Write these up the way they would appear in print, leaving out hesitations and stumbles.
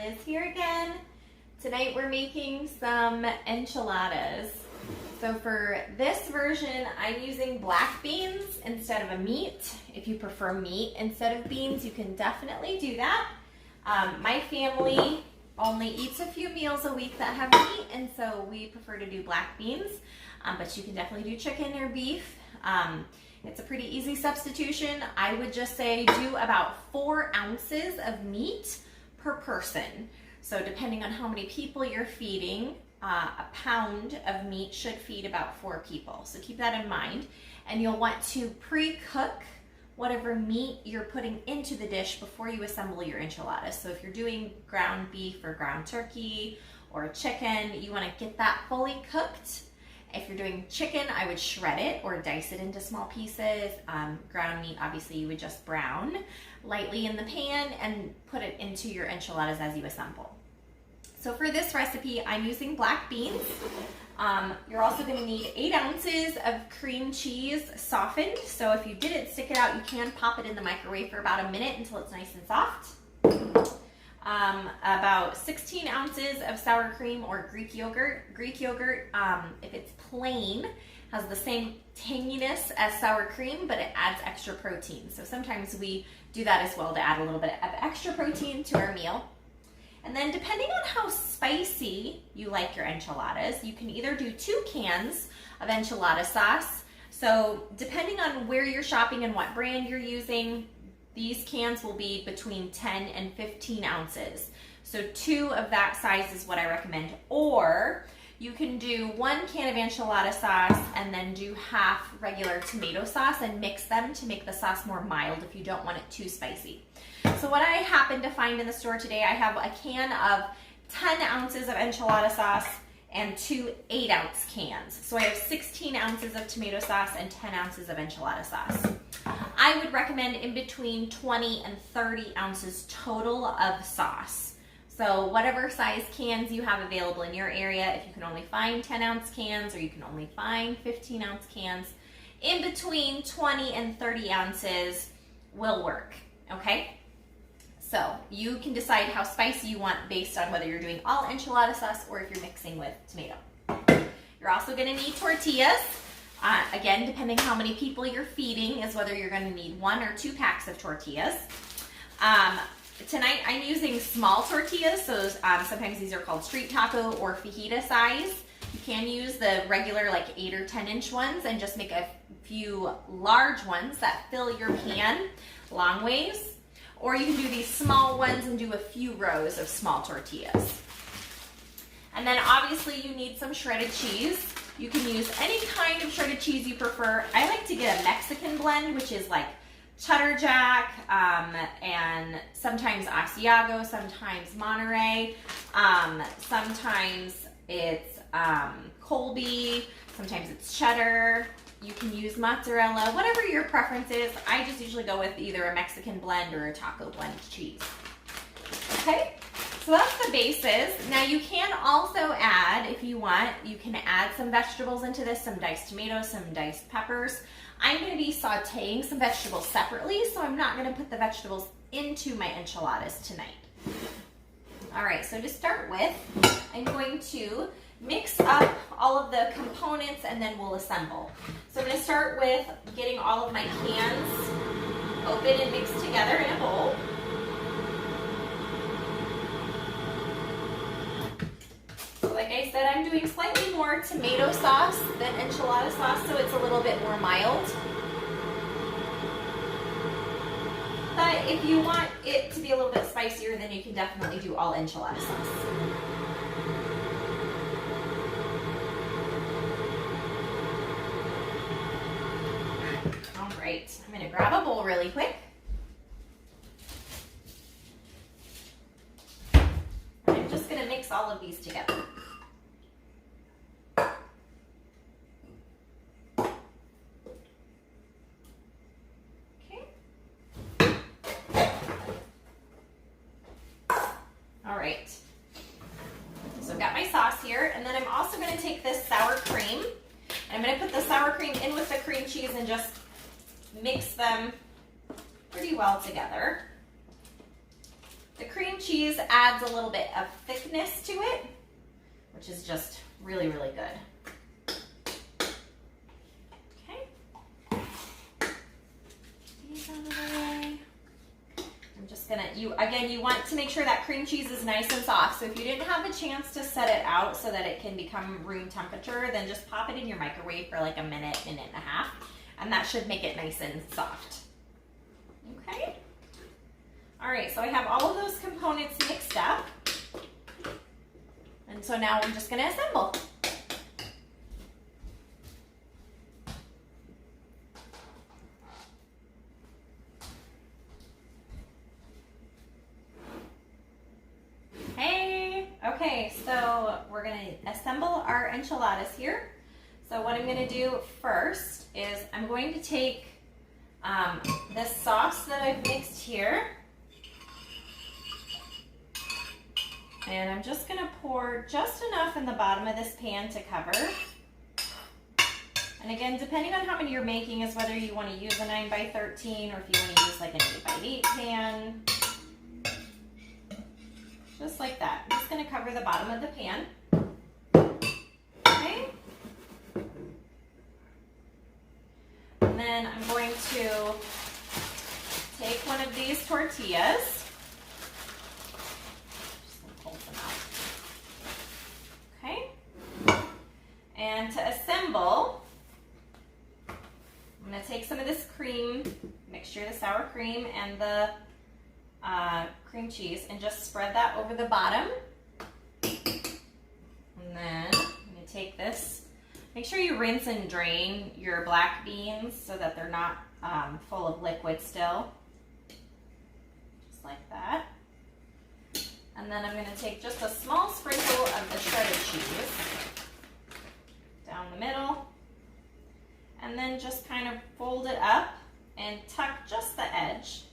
Liz here again. Tonight we're making some enchiladas. So for this version, I'm using black beans instead of a meat. If you prefer meat instead of beans, you can definitely do that. My family only eats a few meals a week that have meat, and so we prefer to do black beans, but you can definitely do chicken or beef. It's a pretty easy substitution. I would just say do about 4 ounces of meat per person. So depending on how many people you're feeding, a pound of meat should feed about 4 people. So keep that in mind. And you'll want to pre-cook whatever meat you're putting into the dish before you assemble your enchiladas. So if you're doing ground beef or ground turkey or chicken, you want to get that fully cooked. If you're doing chicken, I would shred it or dice it into small pieces. Ground meat, obviously, you would just brown lightly in the pan and put it into your enchiladas as you assemble. So for this recipe, I'm using black beans. You're also going to need 8 ounces of cream cheese softened. So if you didn't stick it out, you can pop it in the microwave for about a minute until it's nice and soft. About 16 ounces of sour cream or Greek yogurt. Greek yogurt, if it's plain, has the same tanginess as sour cream, but it adds extra protein. So sometimes we do that as well to add a little bit of extra protein to our meal. And then depending on how spicy you like your enchiladas, you can either do 2 cans of enchilada sauce. So depending on where you're shopping and what brand you're using, these cans will be between 10 and 15 ounces. So 2 of that size is what I recommend. Or you can do 1 can of enchilada sauce and then do half regular tomato sauce and mix them to make the sauce more mild if you don't want it too spicy. So what I happened to find in the store today, I have a can of 10 ounces of enchilada sauce and 2 8-ounce cans. So I have 16 ounces of tomato sauce and 10 ounces of enchilada sauce. I would recommend in between 20 and 30 ounces total of sauce. So whatever size cans you have available in your area, if you can only find 10-ounce cans or you can only find 15-ounce cans, in between 20 and 30 ounces will work, okay? So you can decide how spicy you want based on whether you're doing all enchilada sauce or if you're mixing with tomato. You're also gonna need tortillas. Again, depending how many people you're feeding is whether you're going to need 1 or 2 packs of tortillas. Tonight I'm using small tortillas, so sometimes these are called street taco or fajita size. You can use the regular like 8 or 10 inch ones and just make a few large ones that fill your pan long ways. Or you can do these small ones and do a few rows of small tortillas. And then obviously you need some shredded cheese. You can use any kind of shredded cheese you prefer. I like to get a Mexican blend, which is like cheddar jack, and sometimes Asiago, sometimes Monterey, sometimes it's Colby, sometimes it's cheddar. You can use mozzarella, whatever your preference is. I just usually go with either a Mexican blend or a taco blend cheese. Okay? So that's the bases. Now you can also add, if you want, you can add some vegetables into this, some diced tomatoes, some diced peppers. I'm going to be sauteing some vegetables separately, so I'm not going to put the vegetables into my enchiladas tonight. All right, so to start with, I'm going to mix up all of the components and then we'll assemble. So I'm going to start with getting all of my cans open and mixed together in a bowl. Like I said, I'm doing slightly more tomato sauce than enchilada sauce, so it's a little bit more mild. But if you want it to be a little bit spicier, then you can definitely do all enchilada sauce. All right, I'm going to grab a bowl really quick. I'm just going to mix all of these together. So I've got my sauce here, and then I'm also going to take this sour cream, and I'm going to put the sour cream in with the cream cheese and just mix them pretty well together. The cream cheese adds a little bit of thickness to it, which is just really, really good. Okay. These out of the way. I'm just gonna, you want to make sure that cream cheese is nice and soft. So if you didn't have a chance to set it out so that it can become room temperature, then just pop it in your microwave for like a minute, minute and a half, and that should make it nice and soft. Okay. All right, so I have all of those components mixed up. And so now we're just gonna assemble. Hey, okay, so we're gonna assemble our enchiladas here. So what I'm gonna do first is I'm going to take this sauce that I've mixed here, and I'm just gonna pour just enough in the bottom of this pan to cover. And again, depending on how many you're making is whether you wanna use a 9x13 or if you wanna use like an 8x8 pan. Just like that. I'm just gonna cover the bottom of the pan. Okay. And then I'm going to take one of these tortillas. Okay, and to assemble, I'm going to take some of this cream mixture, the sour cream and the cream cheese, and just spread that over the bottom. And then I'm going to take this, make sure you rinse and drain your black beans so that they're not full of liquid still, just like that. And then I'm going to take just a small sprinkle of the shredded cheese down the middle, and then just kind of fold it up and tuck just the edge.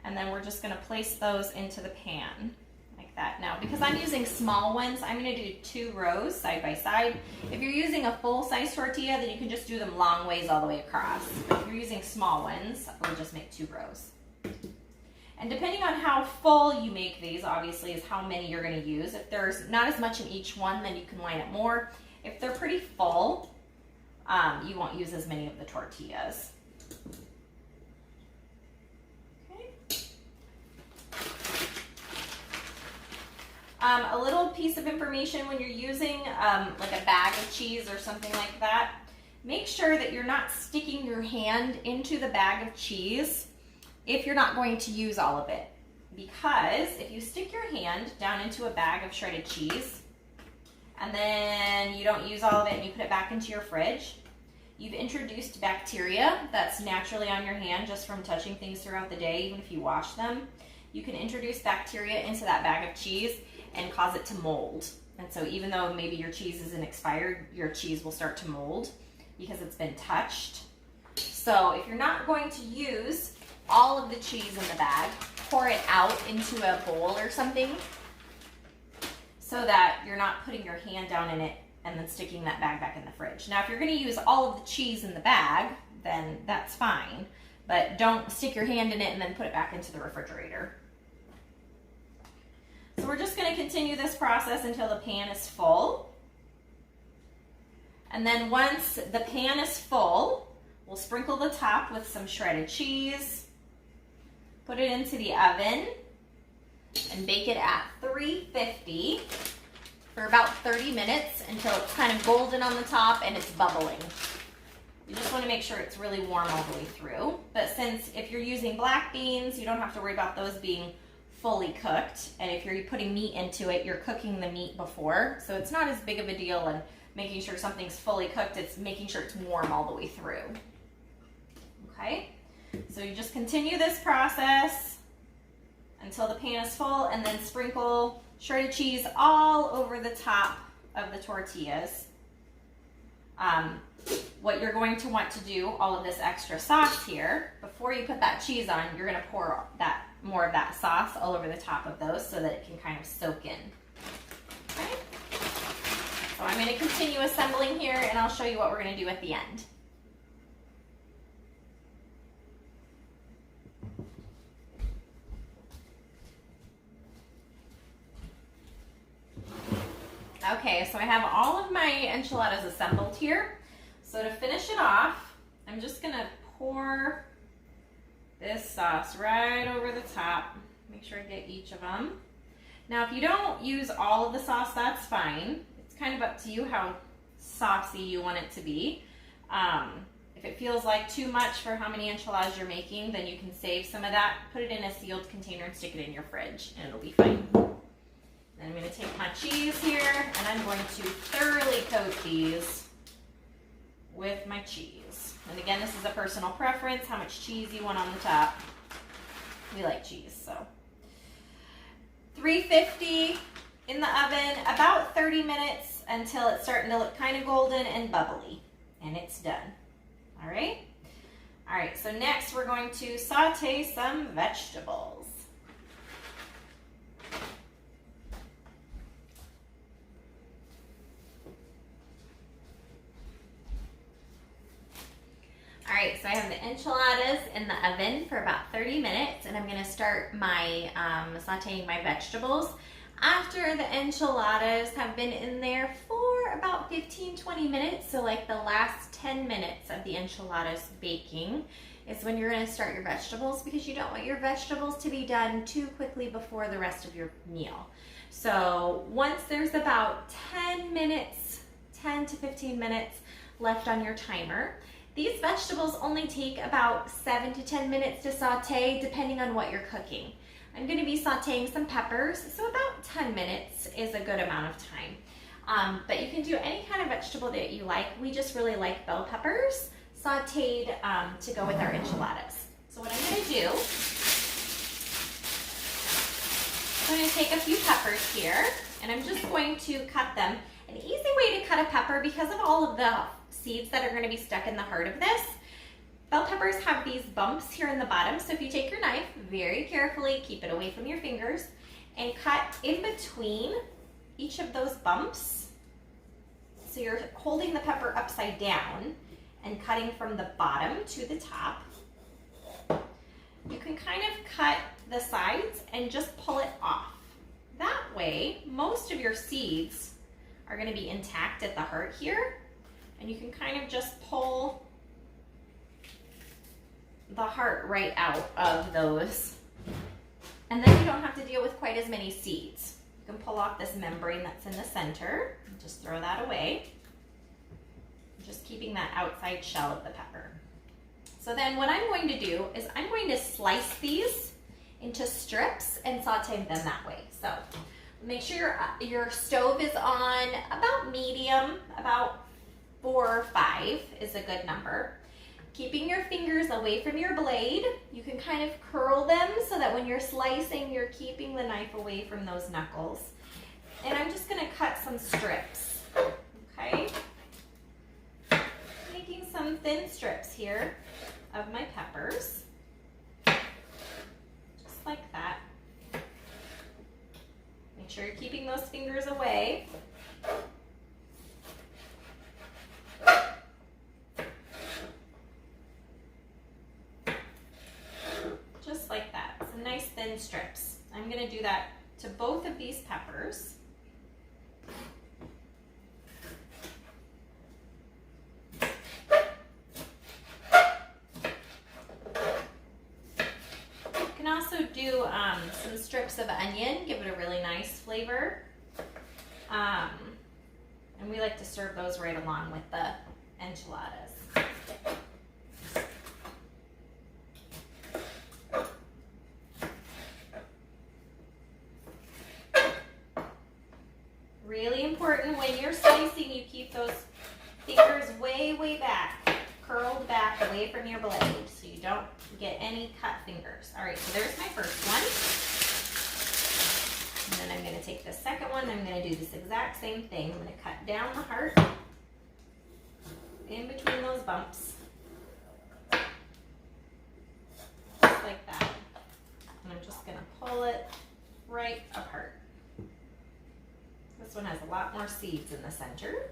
And then we're just going to place those into the pan like that. Now, because I'm using small ones, I'm going to do 2 rows side by side. If you're using a full-size tortilla, then you can just do them long ways all the way across. But if you're using small ones, we'll just make 2 rows. And depending on how full you make these, obviously, is how many you're going to use. If there's not as much in each one, then you can line up more. If they're pretty full, you won't use as many of the tortillas. A little piece of information when you're using like a bag of cheese or something like that, make sure that you're not sticking your hand into the bag of cheese if you're not going to use all of it. Because if you stick your hand down into a bag of shredded cheese and then you don't use all of it and you put it back into your fridge, you've introduced bacteria that's naturally on your hand just from touching things throughout the day, even if you wash them. You can introduce bacteria into that bag of cheese and cause it to mold. And so even though maybe your cheese isn't expired, your cheese will start to mold because it's been touched. So if you're not going to use all of the cheese in the bag, pour it out into a bowl or something so that you're not putting your hand down in it and then sticking that bag back in the fridge. Now, if you're going to use all of the cheese in the bag, then that's fine, but don't stick your hand in it and then put it back into the refrigerator. So we're just going to continue this process until the pan is full. And then once the pan is full, we'll sprinkle the top with some shredded cheese, put it into the oven, and bake it at 350 for about 30 minutes until it's kind of golden on the top and it's bubbling. You just want to make sure it's really warm all the way through. But since if you're using black beans, you don't have to worry about those being fully cooked. And if you're putting meat into it, you're cooking the meat before. So it's not as big of a deal in making sure something's fully cooked. It's making sure it's warm all the way through. Okay? So you just continue this process until the pan is full, and then sprinkle shredded cheese all over the top of the tortillas. What you're going to want to do, all of this extra sauce here, before you put that cheese on, you're going to pour that more of that sauce all over the top of those so that it can kind of soak in. Okay? So I'm going to continue assembling here, and I'll show you what we're going to do at the end. Okay, so I have all of my enchiladas assembled here. So to finish it off, I'm just gonna pour this sauce right over the top. Make sure I get each of them. Now, if you don't use all of the sauce, that's fine. It's kind of up to you how saucy you want it to be. If it feels like too much for how many enchiladas you're making, then you can save some of that, put it in a sealed container and stick it in your fridge, and it'll be fine. Then I'm gonna take my cheese here, and I'm going to thoroughly coat these with my cheese. And again, this is a personal preference, how much cheese you want on the top. We like cheese, so. 350 in the oven, about 30 minutes until it's starting to look kind of golden and bubbly. And it's done. All right? All right, so next we're going to saute some vegetables. All right, so I have the enchiladas in the oven for about 30 minutes, and I'm gonna start my sauteing my vegetables. After the enchiladas have been in there for about 15-20 minutes, so like the last 10 minutes of the enchiladas baking is when you're gonna start your vegetables, because you don't want your vegetables to be done too quickly before the rest of your meal. So once there's about 10 to 15 minutes left on your timer, these vegetables only take about 7 to 10 minutes to saute, depending on what you're cooking. I'm going to be sauteing some peppers, so about 10 minutes is a good amount of time. But you can do any kind of vegetable that you like. We just really like bell peppers sauteed to go with our enchiladas. So what I'm going to do, I'm going to take a few peppers here, and I'm just going to cut them. An easy way to cut a pepper, because of all of the seeds that are going to be stuck in the heart of this, bell peppers have these bumps here in the bottom. So if you take your knife, very carefully, keep it away from your fingers, and cut in between each of those bumps. So you're holding the pepper upside down and cutting from the bottom to the top. You can kind of cut the sides and just pull it off. That way, most of your seeds are going to be intact at the heart here, and you can kind of just pull the heart right out of those, and then you don't have to deal with quite as many seeds. You can pull off this membrane that's in the center and just throw that away, just keeping that outside shell of the pepper. So then what I'm going to do is I'm going to slice these into strips and saute them that way. So make sure your stove is on about medium, about 4 or 5 is a good number. Keeping your fingers away from your blade, you can kind of curl them so that when you're slicing, you're keeping the knife away from those knuckles. And I'm just gonna cut some strips, okay? Making some thin strips here of my peppers, just like that. Make sure you're keeping those fingers away. Just like that, some nice thin strips. I'm gonna do that to both of these peppers. You can also do some strips of onion, give it a really nice flavor. And we like to serve those right along with the enchiladas. Really important when you're slicing, you keep those fingers way, way back, curled back away from your blade so you don't get any cut fingers. All right, so there's my first one. And then I'm gonna take the second one, I'm gonna do this exact same thing. I'm gonna cut down the heart in between those bumps, just like that. And I'm just gonna pull it right apart. This one has a lot more seeds in the center.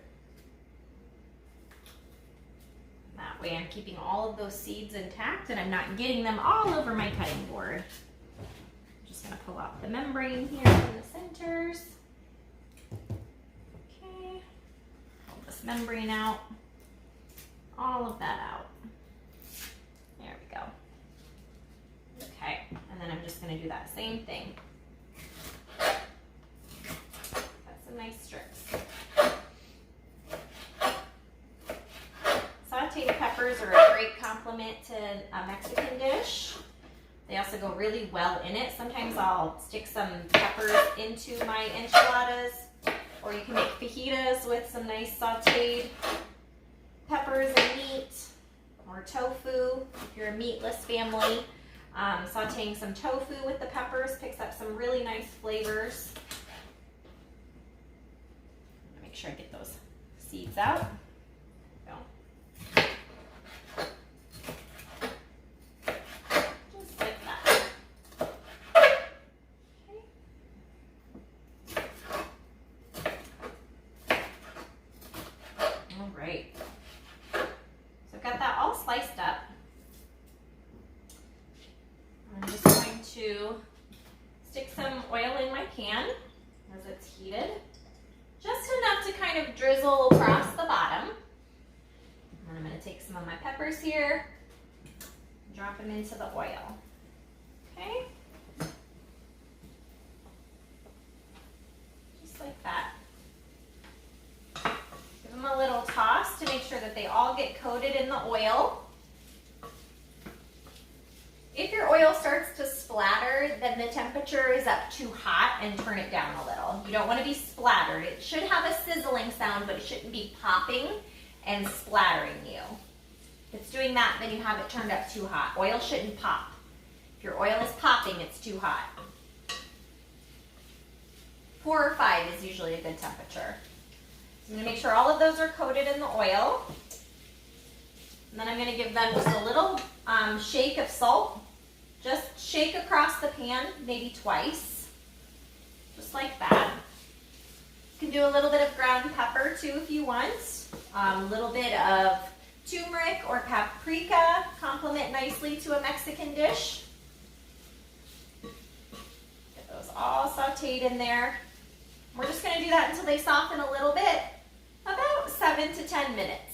That way I'm keeping all of those seeds intact and I'm not getting them all over my cutting board. I'm just gonna pull out the membrane here in the centers. membrane out. All of that out. There we go. Okay, and then I'm just gonna do that same thing. Got some nice strips. Sauteed peppers are a great complement to a Mexican dish. They also go really well in it. Sometimes I'll stick some peppers into my enchiladas, or you can make fajitas with some nice sauteed peppers and meat, or tofu if you're a meatless family. Sauteing some tofu with the peppers picks up some really nice flavors. Make sure I get those seeds out. Just like that. Okay. All right. So I've got that all sliced up. I'm just going to stick some oil in my pan as it's heated. Just enough to kind of drizzle across the bottom. And I'm going to take some of my peppers here, drop them into the oil. Okay? Just like that. Give them a little toss to make sure that they all get coated in the oil. If your oil starts to splatter, then the temperature is up too hot and turn it down a little. You don't want to be splattered. It should have a sizzling sound, but it shouldn't be popping and splattering you. If it's doing that, then you have it turned up too hot. Oil shouldn't pop. If your oil is popping, it's too hot. 4 or 5 is usually a good temperature. So I'm going to make sure all of those are coated in the oil. And then I'm going to give them just a little shake of salt. Just shake across the pan, maybe twice. Just like that. You can do a little bit of ground pepper too if you want. A little bit of turmeric or paprika complement nicely to a Mexican dish. Get those all sauteed in there. We're just going to do that until they soften a little bit, about 7 to 10 minutes.